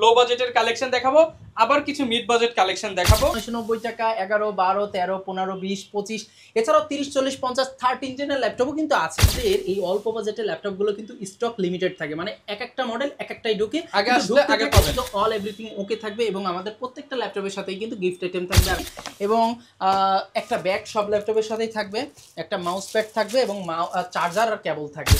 লো বাজেটের কালেকশন দেখাবো, আবার কিছু মিড বাজেট কালেকশন দেখাবো। 990 টাকা 11, 12, 13, 15, 20, 25 এছাড়াও 30, 40, 50 13 ইঞ্চিনের ল্যাপটপও কিন্তু আছে। এই অল্প বাজেটের ল্যাপটপগুলো কিন্তু স্টক লিমিটেড থাকে, মানে এক একটা মডেল এক একটাই ঢুকে আগে আসলে আগে পাবেন। তো অল এভরিথিং ওকে থাকবে এবং আমাদের প্রত্যেকটা ল্যাপটপের সাথেই কিন্তু গিফট আইটেম থাকবে এবং একটা ব্যাগ সব ল্যাপটপের সাথেই থাকবে, একটা মাউস প্যাড থাকবে এবং চার্জার আর কেবল থাকবে।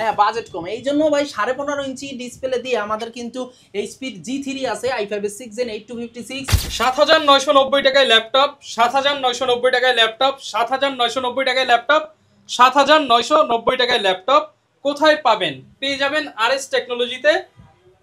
হ্যাঁ, বাজেট কম, এই জন্য ভাই 15.5 ইঞ্চি ডিসপ্লে দিয়ে আমাদের কিন্তু এইচপির G3 আছে i5 এর 6 Gen 8256। 7990 টাকায় ল্যাপটপ, 7990 টাকায় ল্যাপটপ, 7990 টাকায় ল্যাপটপ, 7990 টাকায় ল্যাপটপ কোথায় পাবেন? পেয়ে যাবেন আরএস টেকনোলজিতে।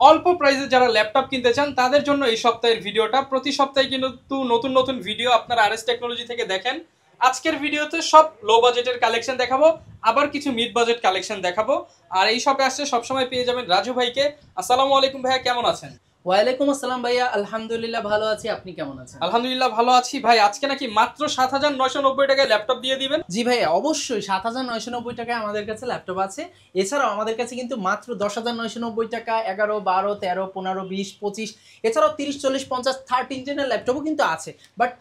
অল্প প্রাইসে যারা ল্যাপটপ কিনতে চান তাদের জন্য এই সপ্তাহের ভিডিওটা। প্রতি সপ্তাহে কিন্তু নতুন নতুন ভিডিও আপনারা আরএস টেকনোলজি থেকে দেখেন। আজকের ভিডিওতে সব লো বাজেটের কালেকশন দেখাবো, আবার কিছু মিড বাজেট কালেকশন দেখাবো। আর এই শপে আসলে সবসময় পেয়ে যাবেন রাজু ভাইকে। আসসালামু আলাইকুম ভাইয়া, কেমন আছেন? ওয়ালাইকুম আসসালাম ভাইয়া, আলহামদুলিল্লাহ ভালো আছি, আপনি কেমন আছেন? আলহামদুলিল্লাহ ভালো আছি ভাই। আজকে নাকি মাত্র 7990 টাকায় ল্যাপটপ দিয়ে দিবেন? জি ভাইয়া, অবশ্যই 7990 টাকায় আমাদের কাছে ল্যাপটপ আছে। এছাড়াও আমাদের কাছে কিন্তু মাত্র 10990 টাকা 11, 12, 13, 15, 20, 25 এছাড়াও 30, 40, 50 13 ইঞ্চিনের ল্যাপটপও কিন্তু আছে। বাট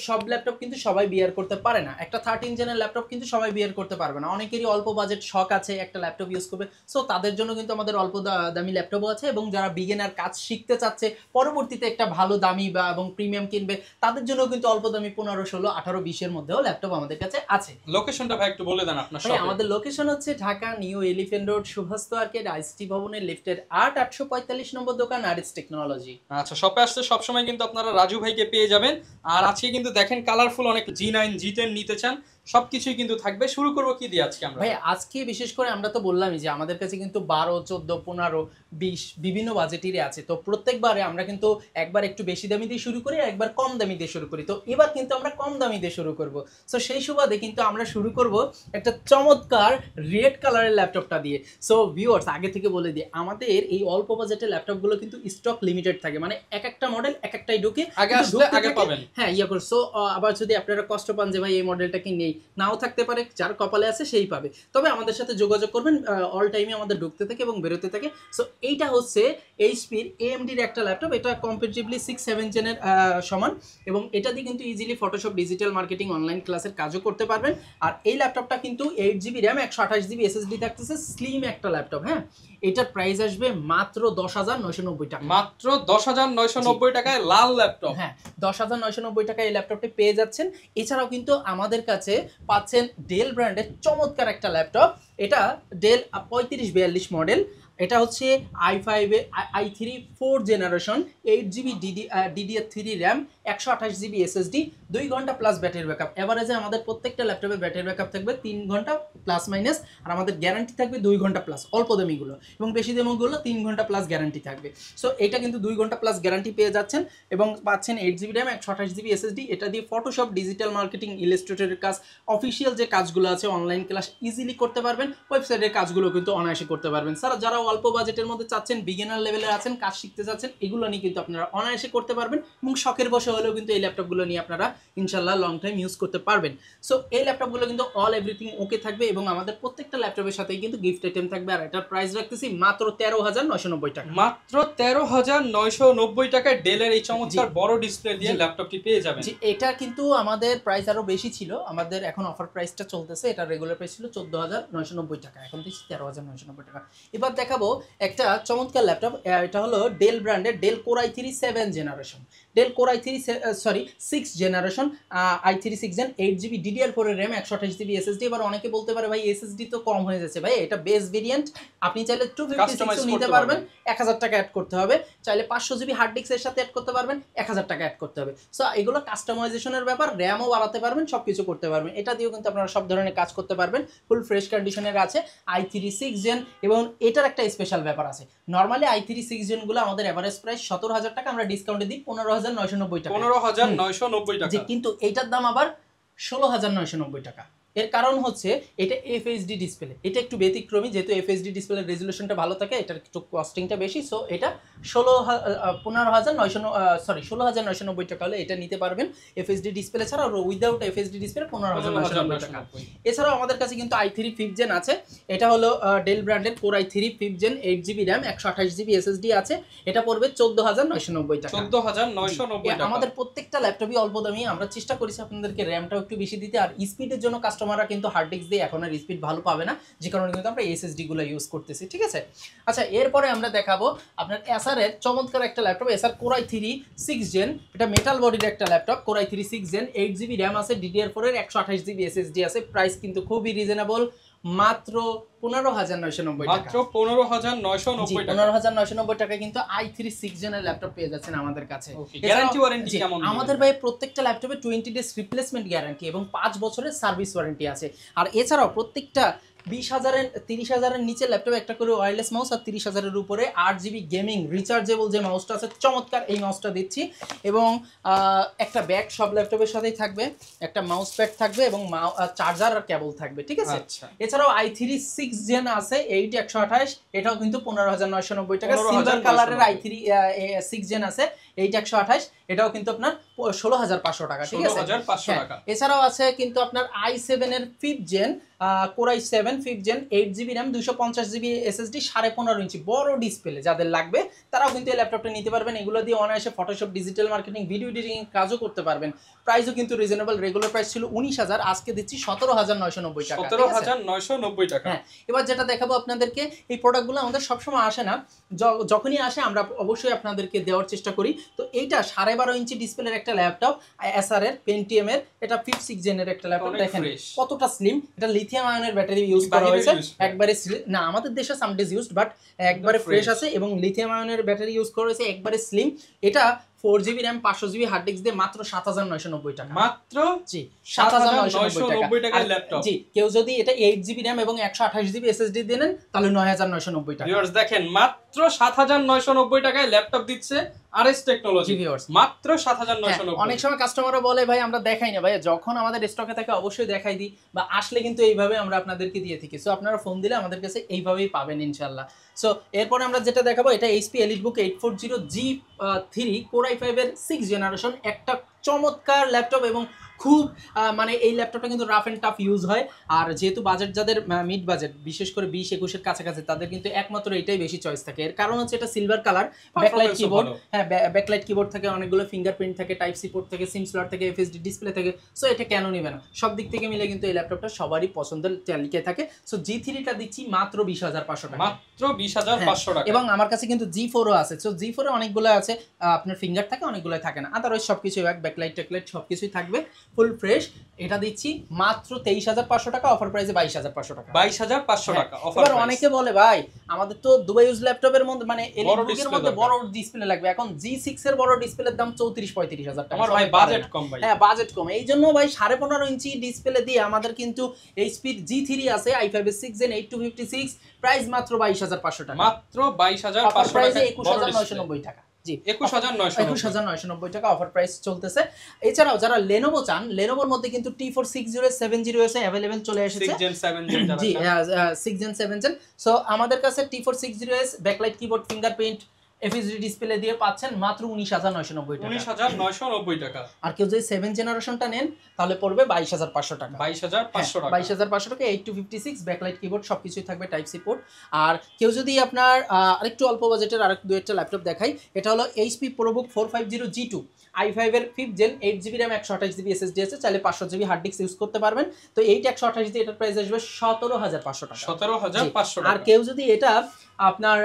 সব ল্যাপটপ কিন্তু সবাই বিয়ার করতে পারে না। একটা 13 ইঞ্চিনের ল্যাপটপ কিন্তু সবাই বিয়ার করতে পারবে না। অনেকেরই অল্প বাজেট শখ আছে একটা ল্যাপটপ ইউজ করবে, সো তাদের জন্য কিন্তু আমাদের অল্প দামি ল্যাপটপও আছে। এবং যারা বিগিনার কাজ শিখতে চাচ্ছে, পরবর্তীতে একটা ভালো দামি বা এবং প্রিমিয়াম কিনবে, তাদের জন্য কিন্তু অল্প দামি 15, 16, 18, 20 এর মধ্যেও ল্যাপটপ আমাদের কাছে আছে। লোকেশনটা ভাই একটু বলে দেন আপনার শপে। আমাদের লোকেশন হচ্ছে Dhaka new elephant road, সুভাস্ত arcade, আইসটি ভবনের লিফটের 845 নম্বর দোকান, আরএস টেকনোলজি। আচ্ছা, শপে আসলে সবসময় কিন্তু আপনারা রাজু ভাইকে পেয়ে যাবেন। আর আজকে কিন্তু দেখেন কালারফুল অনেক G9, G10 নিতে চান, সবকিছুই কিন্তু থাকবে। শুরু করবো কি দিয়ে আজকে আমরা? ভাই আজকে বিশেষ করে আমরা তো বললামই যে আমাদের কাছে কিন্তু 12, 14, 15, 20 বিভিন্ন বাজেটেরই আছে। তো প্রত্যেকবারে আমরা কিন্তু একবার একটু বেশি দামি দিয়ে শুরু করি, একবার কম দামি দিয়ে শুরু করি। তো এবার কিন্তু আমরা কম দামি দিয়ে শুরু করব। সো সেই সুবাদে কিন্তু আমরা শুরু করব একটা চমৎকার রেড কালারের ল্যাপটপটা দিয়ে। সো ভিউয়ার্স, আগে থেকে বলে দিই, আমাদের এই অল্প বাজেটের ল্যাপটপগুলো কিন্তু স্টক লিমিটেড থাকে, মানে এক একটা মডেল এক একটাই ঢুকে আগে আসলে আগে পাবেন। হ্যাঁ, সো আবার যদি আপনারা কষ্ট পান যে ভাই এই মডেলটা কি নেই, নাও থাকতে পারে, যার কপালে আছে সেই পাবে। তবে আমাদের সাথে যোগাযোগ করবেন, অল টাইমে আমাদের ঢুকতে থাকে এবং বেরোতে থাকে। সো এইটা হচ্ছে এইচপির এএমডির একটা ল্যাপটপ। এটা কম্পারেটিভলি 6, 7 জেনের সমান এবং এটা দিয়ে কিন্তু easily Photoshop, digital marketing, online ক্লাসের কাজও করতে পারবেন। আর এই ল্যাপটপটা কিন্তু 8GB র্যাম, 128GB এসএসডি থাকতেছে, স্লিম একটা ল্যাপটপ। হ্যাঁ, এটার প্রাইস আসবে মাত্র 10,990 টাকা। মাত্র 10,990 টাকায় লাল ল্যাপটপ। হ্যাঁ, 10,990 টাকায় এই ল্যাপটপটি পেয়ে যাচ্ছেন। এছাড়াও কিন্তু আমাদের কাছে পাচ্ছেন ডেল ব্র্যান্ডের চমৎকার একটা ল্যাপটপ। এটা ডেল 3542 মডেল। এটা হচ্ছে i5 i3 4 generation, 8GB DDR3 RAM, 128GB SSD, 2 ঘন্টা প্লাস ব্যাটারি ব্যাকআপ। এভারেজে আমাদের প্রত্যেকটা ল্যাপটপে ব্যাটারি ব্যাকআপ থাকবে 3 ঘন্টা প্লাস মাইনাস, আর আমাদের গ্যারান্টি থাকবে 2 ঘন্টা প্লাস। অল্প দামিগুলো এবং বেশি দামিগুলো 3 ঘন্টা প্লাস গ্যারান্টি থাকবে। সো এটা কিন্তু 2 ঘন্টা প্লাস গ্যারান্টি পেয়ে যাচ্ছেন এবং পাচ্ছেন 8GB র্যাম, 128GB এসএসডি। এটা দিয়ে ফটোশপ, ডিজিটাল মার্কেটিং, ইলাস্ট্রেটরের কাজ, অফিসিয়াল যে কাজগুলো আছে, অনলাইন ক্লাস ইজিলি করতে পারবেন। ওয়েবসাইটের কাজগুলো কিন্তু অনায়াসে করতে পারবেন। স্যার, যারা অল্প বাজেটের মধ্যে চাচ্ছেন, বিগিনার লেভেলে আছেন, কাজ শিখতে চাচ্ছেন, এগুলো নিয়ে কিন্তু আপনারা অনায়াসে করতে পারবেন এবং শখের বসে হলেও কিন্তু এই ল্যাপটপগুলো নিয়ে আপনারা ইনশাল্লাহ লং টাইম ইউজ করতে পারবেন। সো এই ল্যাপটপগুলো কিন্তু অল এভরিথিং ওকে থাকবে এবং আমাদের প্রত্যেকটা ল্যাপটপের সাথেই কিন্তু গিফট আইটেম থাকবে। আর এটার প্রাইস রাখতেছি মাত্র 13,990 টাকা। মাত্র 13,990 টাকায় ডেলের এই চমৎকার বড় ডিসপ্লে দিয়ে ল্যাপটপটি পেয়ে যাবেন। এটা কিন্তু আমাদের প্রাইস আরো বেশি ছিল, আমাদের এখন অফার প্রাইসটা চলতেছে। এটা রেগুলার প্রাইস ছিল 14,990 টাকা, এখন দিচ্ছি 13,990 টাকা। এবার দেখাবো একটা চমৎকার ল্যাপটপ। এটা হলো ডেল ব্র্যান্ডের Dell core i3 7 generation, Dell core i3 6 generation, i3 6 gen, 8GB DDR4 এর র্যাম, 128GB এসএসডি। এবার অনেকে বলতে পারে ভাই এসএসডি তো কম হয়ে যাচ্ছে। ভাই এটা বেস ভেরিয়েন্ট, আপনি চাইলে 256 নিতে পারবেন, 1000 টাকা অ্যাড করতে হবে। চাইলে 500GB হার্ড ডিস্কের সাথে অ্যাড করতে পারবেন, 1000 টাকা অ্যাড করতে হবে। সো এগুলো কাস্টমাইজেশনের ব্যাপার, র্যামও বাড়াতে পারবেন, সবকিছু করতে পারবেন। এটা দিয়েও কিন্তু আপনারা সব ধরনের কাজ করতে পারবেন। ফুল ফ্রেশ কন্ডিশনের আছে i3 6 জেন এবং এটার একটা স্পেশাল ব্যাপার আছে। নর্মালি i3 6 জেনগুলো আমাদের এভারেজ প্রাইস 17,000 টাকা, আমরা ডিসকাউন্টে দিই 15,990 টাকা। 15,990 টাকা, কিন্তু এইটার দাম আবার 16,990 টাকা। এর কারণ হচ্ছে এটা এফএইচডি ডিসপ্লে, এটা একটু ব্যতিক্রমী, যেহেতু এফএইচডি ডিসপ্লের রেজুলেশনটা ভালো থাকে, এটার একটু কস্টিংটা বেশি। সো এটা 16,990 টাকা হলে এটা নিতে পারবেন এফএইচডি ডিসপ্লে ছাড়া, আর উইদাউট এফএইচডি ডিসপ্লে 15,990 টাকা। এছাড়াও আমাদের কাছে কিন্তু i3 5th জেন আছে, এটা হলো ডেল ব্র্যান্ডের core i3 5th gen 8GB RAM 128GB SSD আছে, এটা পড়বে 14,990 টাকা। 14,990 টাকা। আমাদের প্রত্যেকটা ল্যাপটপই অল্প দামি, আমরা চেষ্টা করেছি আপনাদেরকে র্যামটাও একটু বেশি দিতে, আর স্পিডের জন্য কাস্টমাররা কিন্তু হার্ড ডিস্ক দিয়ে এখন আর স্পিড ভালো পাবে না, যে কারণে কিন্তু আমরা এসএসডি গুলো ইউজ করতেছি, ঠিক আছে। আচ্ছা, এরপরে আমরা দেখাবো আপনার এসার এর চমৎকার একটা ল্যাপটপ, এসার কোর i3 6th জেন, এটা মেটাল বডির একটা laptop, core i3 6th gen 8GB RAM আছে, DDR4 এর 128GB এসএসডি আছে, প্রাইস কিন্তু খুবই রিজনেবল, মাত্র 15,990 টাকা। মাত্র 15,990 টাকা। 15,990 টাকা কিন্তু i3 6th জেনের ল্যাপটপ পেয়ে যাচ্ছেন আমাদের কাছে। গ্যারান্টি ওয়ারেন্টি কেমন? আমাদের ভাই প্রত্যেকটা ল্যাপটপে 20 ডেজ রিপ্লেসমেন্ট গ্যারান্টি এবং 5 বছরের সার্ভিস ওয়ারেন্টি আছে। আর এছাড়াও প্রত্যেকটা 20,000 30,000 নিচে ল্যাপটপে একটা করে ওয়্যারলেস মাউস, আর 30,000 উপরে 8GB গেমিং রিচার্জেবল যে মাউসটা আছে, চমৎকার এই মাউসটা দিচ্ছি। এবং একটা ব্যাগ সব ল্যাপটপের সাথেই থাকবে, একটা মাউস প্যাড থাকবে এবং চার্জার আর কেবল থাকবে, ঠিক আছে। এছাড়াও i3 6th জেন আছে 8 128, এটাও কিন্তু 15,990 টাকা। সিলভার কালারের i3 6th জেন আছে 8 128, এটাও কিন্তু আপনার 16,500 টাকা, ঠিক আছে। 16,500 টাকা। এছাড়াও আছে কিন্তু আপনার i7 এর 5th gen, core i7 5th gen 8GB RAM 250GB SSD 15.5 inch বড় ডিসপ্লে, যাদের লাগবে তারাও কিন্তু এই ল্যাপটপটা নিতে পারবেন। এগুলো দিয়ে অনায়াসে Photoshop, digital marketing, video editing কাজও করতে পারবেন। প্রাইসও কিন্তু রিজনেবল, রেগুলার প্রাইস ছিল 19,000, আজকে দিচ্ছি 17,990 টাকা। 17,990 টাকা। হ্যাঁ, এবার যেটা দেখাবো আপনাদেরকে, এই প্রোডাক্টগুলো আমাদের সবসময় আসে না, যখনই আসে আমরা অবশ্যই আপনাদেরকে দেওয়ার চেষ্টা করি। তো এইটা 12.5 ইঞ্চি ডিসপ্লের একটা ল্যাপটপ, এসার এর পেন্টিয়াম এর, এটা 5th 6th জেনের একটা ল্যাপটপ, দেখেন কতটা স্লিম। এটা লিথিয়াম আয়নের ব্যাটারি ইউজ করা হয়েছে, একবারে না আমাদের দেশে সামডেজ ইউজড, বাট একবারে ফ্রেশ আছে, এবং লিথিয়াম আয়নের ব্যাটারি ইউজ করা হয়েছে, একবারে স্লিম। এটা 4GB RAM 500GB hard disk দিয়ে মাত্র 7,990 টাকা। মাত্র জি 7,990 টাকা ল্যাপটপ। জি, কেউ যদি এটা 8GB র্যাম এবং 128GB এসএসডি দিয়ে নেন তাহলে 9,990 টাকা। ভিউয়ার্স দেখেন, মাত্র 7,990 টাকায় ল্যাপটপ দিচ্ছে আরএস টেকনোলজি। মাত্র 7,990। অনেক সময় কাস্টমাররা বলে ভাই আমরা দেখাই না, ভাই যখন আমাদের স্টকে থাকে অবশ্যই দেখাই দিই, বা আসলে কিন্তু এইভাবে আমরা আপনাদেরকে দিয়ে থাকি। সো আপনারা ফোন দিলে আমাদের কাছে এইভাবেই পাবেন ইনশাআল্লাহ। সো এরপরে আমরা যেটা দেখাবো, এটা HP EliteBook 840G3 core i5 এর 6th জেনারেশন, একটা চমৎকার ল্যাপটপ, এবং খুব মানে এই ল্যাপটপটা কিন্তু রাফ এন্ড টাফ ইউজ হয়। আর যেহেতু বাজেট যাদের মিড বাজেট, বিশেষ করে 20-21 কাছাকাছি, তাদের কিন্তু একমাত্র এটাই বেশি চয়েস থাকে। এর কারণ হচ্ছে এটা সিলভার কালার, ব্যাকলাইট কিবোর্ড, হ্যাঁ ব্যাকলাইট কিবোর্ড থাকে, অনেকগুলো ফিঙ্গারপ্রিন্ট থাকে, টাইপ সি পোর্ট থাকে, সিম স্লট থাকে, এফএসডি ডিসপ্লে থাকে। সো এটা কেন নেবে না, সব দিক থেকে মিলে কিন্তু এই ল্যাপটপটা সবারই পছন্দের তালিকায় থাকে। সো G3টা দিচ্ছি মাত্র 20,500 টাকা। মাত্র 20,500 টাকা। এবং আমার কাছে কিন্তু G4ও আছে। সো G4 এ অনেকগুলো আছে, আপনার ফিঙ্গার থাকে, অনেকগুলো থাকে না, আদারওয়াইজ সবকিছু ব্যাকলাইট টেকলাইট সবকিছুই থাকবে ফুল ফ্রেশ। এটা দিচ্ছি মাত্র 23,500 টাকা, অফার প্রাইসে 22,500 টাকা। 22,500 টাকা অফার। এবার অনেকে বলে ভাই আমাদের তো দুবাই ইউজ ল্যাপটপের মধ্যে মানে এলিটবুকের মধ্যে বড় ডিসপ্লে লাগবে, এখন G6 এর বড় ডিসপ্লের দাম 34-35,000 টাকা। আমার ভাই বাজেট কম ভাই। হ্যাঁ বাজেট কম, এইজন্য ভাই 15.5 ইঞ্চি ডিসপ্লে দিয়ে আমাদের কিন্তু HP G3 আছে, i5 এর 6th জেন 8256, প্রাইস মাত্র 22,500 টাকা। মাত্র 22,500 টাকা, 21,990 টাকা। 21,990 টাকা অফার প্রাইস চলতেছে। এছাড়াও যারা লেনোভো চান, লেনোভোর মধ্যে কিন্তু T4 6070 এসে अवेलेबल চলে এসেছে, 6 জেন 7 জেন যারা জি 6 জেন 7 জেন। সো আমাদের কাছে T4 60s backlight keyboard, fingerprint, FSD display দিয়ে পাচ্ছেন মাত্র 19,990 টাকা। 19,990 টাকা। আর কেউ যদি 7 জেনারেশনটা নেন তাহলে পড়বে 22,500 টাকা। 22,500 টাকা। 22,500 টাকা, 8256 ব্যাকলাইট কিবোর্ড সবকিছুই থাকবে, টাইপ সি পোর্ট। আর কেউ যদি আপনার আরেকটু অল্প বাজেটের আরেক দুই একটা ল্যাপটপ দেখাই, এটা হলো HP ProBook 450G2 i5 এর 5th gen 8GB RAM 128GB SSD আছে, চাইলে 500GB হার্ড ডিস্ক ইউজ করতে পারবেন। তো 8 128 দিয়ে এটার প্রাইস আসবে 17,500 টাকা। 17,500 টাকা। আর কেউ যদি এটা আপনার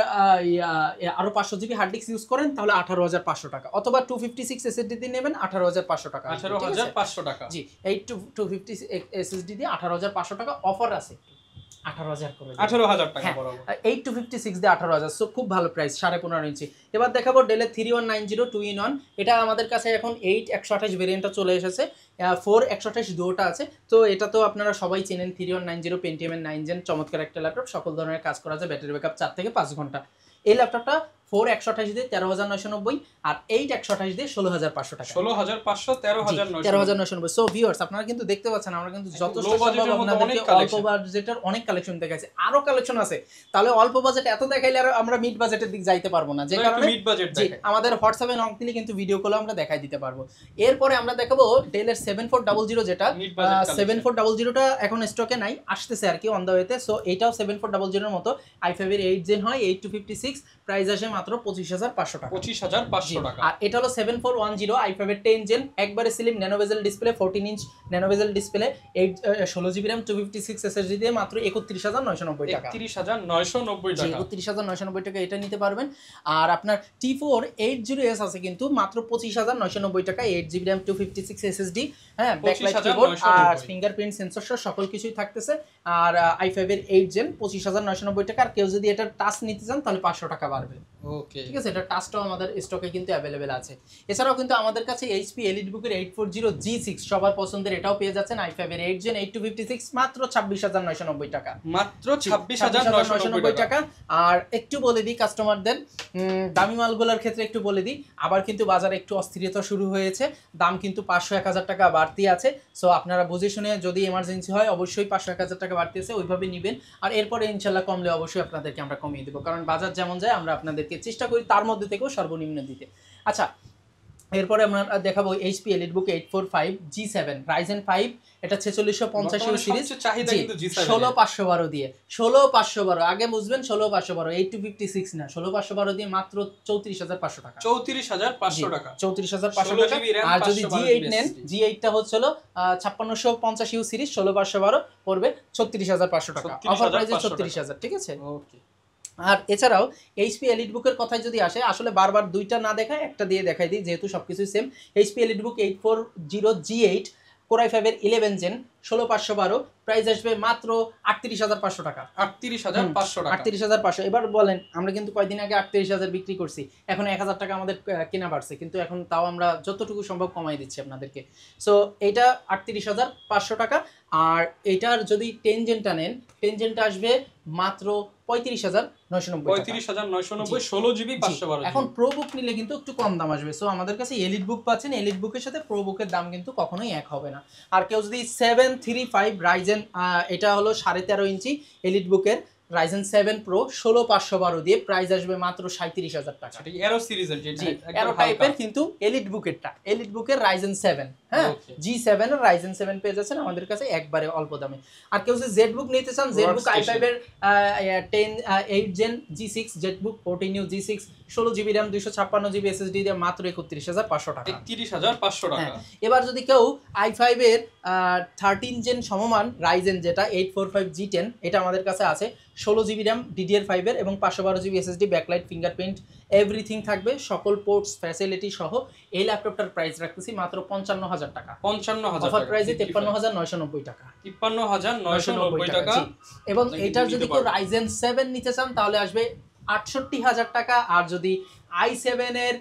আরো 500GB হার্ড ডিস্ক ইউজ করেন তাহলে 18,500 টাকা, অথবা 256 SSD দিয়ে নেবেন 18,500 টাকা। 18,500 টাকা। জি, এই 250 SSD দিয়ে 18,500 টাকা অফার আছে, 18,000 করে 18,000 টাকা বরাবর। 8256 দিয়ে 18,000, সো খুব ভালো প্রাইস, 15.5 ইঞ্চি। এবার দেখাবো ডেলের 3190 2-in-1, এটা আমাদের কাছে এখন 8 128 ভেরিয়েন্টটা চলে এসেছে, 4 128 দুটোটা আছে। তো এটা তো আপনারা সবাই চেনেন, 3190 পেন্টিয়ামের 9 জেন, চমৎকার একটা ল্যাপটপ, সকল ধরনের কাজ করা যায়, ব্যাটারি ব্যাকআপ 4 থেকে 5 ঘন্টা। এই ল্যাপটপটা 4 128 দিয়ে 13,990 আর 8 128 দিয়ে 16,500 টাকা। 16,500 13,990 13,990। সো ভিউয়ার্স আপনারা কিন্তু দেখতে পাচ্ছেন আমরা কিন্তু যথেষ্ট সম্ভব আপনাদেরকে অল্প বাজেটের অনেক কালেকশন দেখাইছি, আরো কালেকশন আছে। তাহলে অল্প বাজেট এত দেখাইলে আর আমরা মিড বাজেটের দিক যাইতে পারবো না, যে কারণে মিড বাজেট আমাদের হোয়াটসঅ্যাপে নক দিলে কিন্তু ভিডিও কলে আমরা দেখাই দিতে পারবো। এরপরে আমরা দেখাবো ডেলের 7400, যেটা 7400টা এখন স্টকে নাই, আসতেছে আর কি অন দা ওয়েতে। সো এটাও 7400 এর মতো i5 এর 8 জেন হয়, 8256, প্রাইস আসে মাত্র 25,500 টাকা। 25,500 টাকা। আর এটা হলো 7410 i5 এর 10 জেন, একবারে স্লিম ন্যানো বেজেল ডিসপ্লে, 14 ইঞ্চ ন্যানো বেজেল ডিসপ্লে, 16GB RAM 256 SSD দিয়ে মাত্র 31,990 টাকা। 31,990 টাকা। 31,990 টাকা এটা নিতে পারবেন। আর আপনার T4 80S আছে কিন্তু মাত্র 25,990 টাকা, 8GB RAM 256 SSD, হ্যাঁ, ব্যাকলাইট কিবোর্ড আর ফিঙ্গারপ্রিন্ট সেন্সর সহ সকল কিছুই থাকতেছে। আর i5 এর 8 জেন 25,990 টাকা। আর কেউ যদি এটা টাচ নিতে চান তাহলে 500 টাকা বাড়বে। ওকে, ঠিক আছে, এটা টাচটাও আমাদের স্টকে কিন্তু অ্যাভেলেবেল আছে। এছাড়াও কিন্তু আমাদের কাছে HP EliteBook এর 840G6 সবার পছন্দের, এটাও পেয়ে যাচ্ছেন i5 এর 8 জেন 8256 মাত্র 26,990 টাকা। মাত্র 26,990 টাকা। আর একটু বলে দিই কাস্টমারদের, দামি মালগুলোর ক্ষেত্রে একটু বলে দিই, আবার কিন্তু বাজারে একটু অস্থিরতা শুরু হয়েছে, দাম কিন্তু 500-1000 টাকা বাড়তি আছে। সো আপনারা বুঝে শুনে যদি এমার্জেন্সি হয় অবশ্যই 500-1000 টাকা বাড়তি আছে, ওইভাবে নেবেন। আর এরপরে ইনশাল্লাহ কমলে অবশ্যই আপনাদেরকে আমরা কমিয়ে দেবো, কারণ বাজার যেমন যায় আমরা আপনাদেরকে চেষ্টা করি তার মধ্যে থেকেও সর্বনিম্ন দিতে। আচ্ছা, এরপরে আমরা দেখাবো HP EliteBook 845G7 Ryzen 5, এটা 4650 সিরিজ, 16512 দিয়ে 16512, আগে বুঝবেন 16512, 8256 না, 16512 দিয়ে মাত্র 34,500 টাকা। 34,500 টাকা। 34,500 টাকা। আর যদি G8 নেন, G8টা হচ্ছিল 5650 সিরিজ, 16512 পড়বে 36,500 টাকা। অফার প্রাইসে 36,000, ঠিক আছে? ওকে। আর এছাড়াও HP EliteBook এর কথায় যদি আসে, আসলে বারবার দুইটা না দেখায় একটা দিয়ে দেখাই দিই, যেহেতু সবকিছু same. HP EliteBook 840G8 Core i5 এর 11 জেন 16512, প্রাইস আসবে মাত্র 38,500 টাকা। 38,500 টাকা। 38,500। এবার বলেন, আমরা কিন্তু কয়দিন আগে 38,000 বিক্রি করছি, এখন 1,000 টাকা আমাদের কেনা বাড়ছে, কিন্তু এখন তাও আমরা যতটুকু সম্ভব কমাই দিচ্ছি আপনাদেরকে। সো এটা 38,500 টাকা। আর এটার যদি 10 জেনটা নেন, 10 জেনটা আসবে মাত্র 35,990 টাকা। 35,990, 16GB 512। এখন প্রো বুক নিলে কিন্তু একটু কম দাম আসবে। সো আমাদের কাছে EliteBook পাচ্ছেন, EliteBook-এর সাথে প্রো বুকের দাম কিন্তু কখনোই এক হবে না। আর কেউ যদি 735 Ryzen, এটা হলো 13.5 ইঞ্চি EliteBook-এর Ryzen 7 Pro 16512 দিয়ে, প্রাইস আসবে মাত্র 37,000 টাকা। এটা এরো সিরিজের, যেটা এরো টাইপের, কিন্তু EliteBook-এরটা, EliteBook-এর Ryzen 7, হ্যাঁ, G7 এর Ryzen 7 পেয়ে যাচ্ছেন আমাদের কাছে একবারে অল্প দামে। আর কেউ যদি ZBook নিতে চান, ZBook i5 এর 8 gen G6 ZBook 14U G6 16GB RAM 256GB SSD দিয়ে মাত্র 31,500 টাকা। 31,500 টাকা। এবার যদি কেউ i5 এর 13 জেন সমমান Ryzen, যেটা 845G10, এটা আমাদের কাছে আছে, 16GB RAM DDR5 এর এবং 512GB SSD, backlight, fingerprint, everything থাকবে, সকল পোর্টস ফ্যাসিলিটি সহ। এই ল্যাপটপটার প্রাইস রাখতেছি মাত্র 55,000 টাকা। 55,000 অফার প্রাইসে 53,990 টাকা। 53,990 টাকা। এবং এটার যদি কেউ Ryzen 7 নিতে চান তাহলে আসবে 68,000 টাকা। আর যদি i7 এর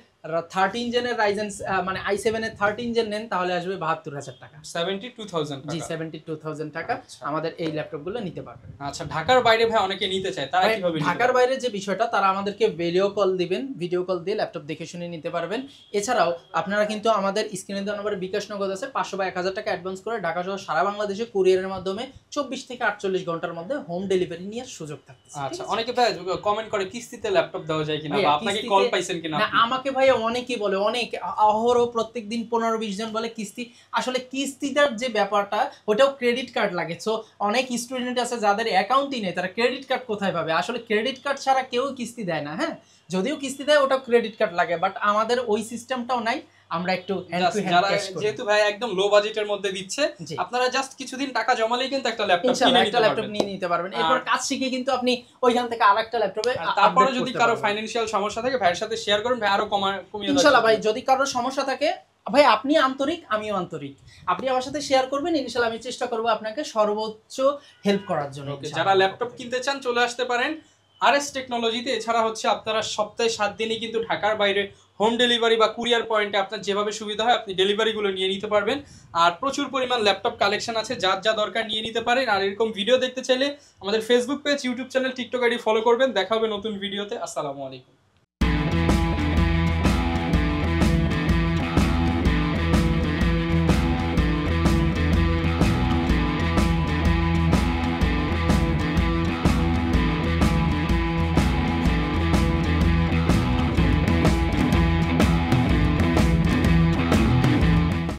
13 জেনের Ryzen, মানে i7 এর 13 জেন নেন তাহলে আসবে 72,000 টাকা। 72,000 টাকা। জি, 72,000 টাকা আমাদের এই ল্যাপটপগুলো নিতে পারবেন। আচ্ছা, ঢাকার বাইরে ভাই অনেকে নিতে চায়, তারা কিভাবে নিতে? ঢাকার বাইরে যে বিষয়টা, তারা আমাদেরকে ভিডিও কল দিবেন, ভিডিও কল দিয়ে ল্যাপটপ দেখে শুনে নিতে পারবেন। এছাড়াও আপনারা কিন্তু আমাদের স্ক্রিনে দেওয়া নম্বরে বিকাশ নগদ আছে, 500 বা 1,000 টাকা অ্যাডভান্স করে ঢাকা সহ সারা বাংলাদেশে কুরিয়ারের মাধ্যমে 24 থেকে 48 ঘন্টার মধ্যে হোম ডেলিভারি নেওয়ার সুযোগ থাকছে। আচ্ছা, অনেকে ভাই কমেন্ট করে কিস্তিতে ল্যাপটপ দেওয়া যায় কিনা, বা আপনাকে কল পাইছেন কিনা? না, আমাকে ভাই অনেকেই বলে, অনেক অহরহ প্রত্যেকদিন 15-20 জন বলে কিস্তি। আসলে কিস্তিটার যে ব্যাপারটা, ওটাও ক্রেডিট কার্ড লাগে। সো অনেক স্টুডেন্ট আছে যাদের অ্যাকাউন্টই নেই, তারা ক্রেডিট কার্ড কোথায় পাবে? আসলে ক্রেডিট কার্ড ছাড়া কেউ কিস্তি দেয় না, হ্যাঁ, যদিও কিস্তি দেয় ওটাও ক্রেডিট কার্ড লাগে, বাট আমাদের ওই সিস্টেমটাও নাই। আমরা একটু যেহেতু ভাই একদম লো বাজেটের মধ্যে দিচ্ছে, আপনারা জাস্ট কিছুদিন টাকা জমালেই কিন্তু একটা ল্যাপটপ নিয়ে নিতে পারবেন। এরপর কাজ শিখে কিন্তু আপনি ওইখান থেকে আরেকটা ল্যাপটপে, তারপরে যদি কারো ফাইনান্সিয়াল সমস্যা থাকে ভাইয়ের সাথে শেয়ার করুন, ভাই আরো কমিয়ে ইনশাআল্লাহ। ভাই যদি কারো সমস্যা থাকে, ভাই আপনি আন্তরিক, আমিও আন্তরিক, আপনি আমার সাথে শেয়ার করবেন, ইনশাআল্লাহ আমি চেষ্টা করব আপনাকে সর্বোচ্চ হেল্প করার জন্য। যারা ল্যাপটপ কিনতে চান চলে আসতে পারেন RS টেকনোলজিতে। এছাড়া হচ্ছে আপনারা সপ্তাহে 7 দিনই কিন্তু ঢাকার বাইরে হোম ডেলিভারি বা কুরিয়ার পয়েন্টে আপনার যেভাবে সুবিধা হয় আপনি ডেলিভারিগুলো নিয়ে নিতে পারবেন। আর প্রচুর পরিমাণ ল্যাপটপ কালেকশন আছে, যার যা দরকার নিয়ে নিতে পারেন। আর এরকম ভিডিও দেখতে চাইলে আমাদের Facebook page, YouTube channel, TikTok ID follow করবেন। দেখা হবে নতুন ভিডিওতে। আসসালামু আলাইকুম।